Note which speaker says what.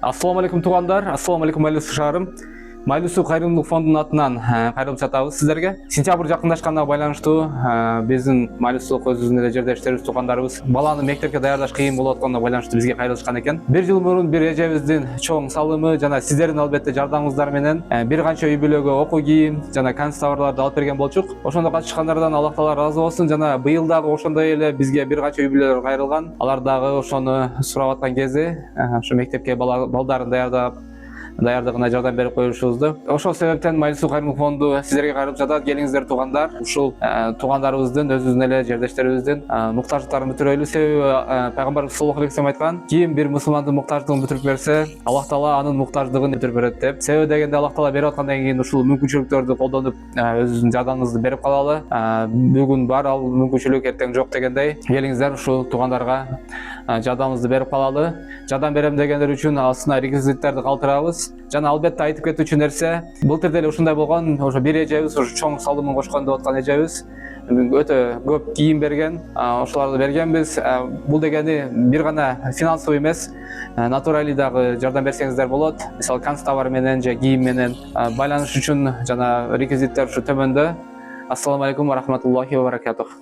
Speaker 1: Ассаламу алейкум туғандар, ассаламу алейкум Майлысу шаарым. Майлысу кайрымдуулук фондунун атынан кайрылып жатабыз сиздерге. Сентябрь жакындашканга байланыштуу биздин Майлысулук өзүбүздүн эле жердештерибиз, туугандарыбыз баланы мектепке даярдаш кыйын болуп атканына байланыштуу бизге кайрылышкан экен. Бир жыл мурун бир эжебиздин чоң салымы жана сиздердин албетте жардамыңыздар менен бир канча үй бүлөгө окуу кийим жана канцтоварларды алып берген болчук. Ошондо катышкандардан Аллах Таала ыраазы болсун. Жана быйыл дагы ошондой эле бизге бир канча үй бүлөлөр кайрылган. Алар дагы ошону сурап аткан кези ошо мектепке балдарын даярдыгына жардам берип коюшубузду. Ошол себептен Майлысу кайрымдуулук фонду сиздерге кайрылып жатат. Келиңиздер туугандар. Ушул туугандарыбыздын, өзүбүздүн эле жердештерибиздин муктаждыктарын бүтүрөлү. Себеби пайгамбарыбыз саллаллаху алейхи вассалам айткан, ким бир мусулмандын муктаждыгын бүтүрүп берсе, Аллах Таала анын муктаждыгын бүтүрүп берет деп. Себеби дегенде Аллах Таала берип аткандан кийин ушул мүмкүнчүлүктөрдү колдонуп, өзүбүздүн жардамыбызды берип калалы. Бүгүн бар ал мүмкүнчүлүк, эртең жок дегендей. Келиңиздер ушул туугандарга жардамыбызды берип калалы. Жардам берем дегендер үчүн астына реквизиттерди калтырабыз. Жана албетте айтып кетүүчү нерсе, былтыр деле ушундай болгон, ошо бир эжебиз, ошо чоң салымын кошкон деп аткан эжебиз өтө көп кийим берген, ошолорду бергенбиз. Бул дегени бир гана финансовый эмес, натуралий дагы жардам берсеңиздер болот. Мисалы канцтовар менен же кийим менен байланыш үчүн жана реквизиттер ушу төмөндө. Ассаламу алейкум ва рахматуллахи ва баракатух.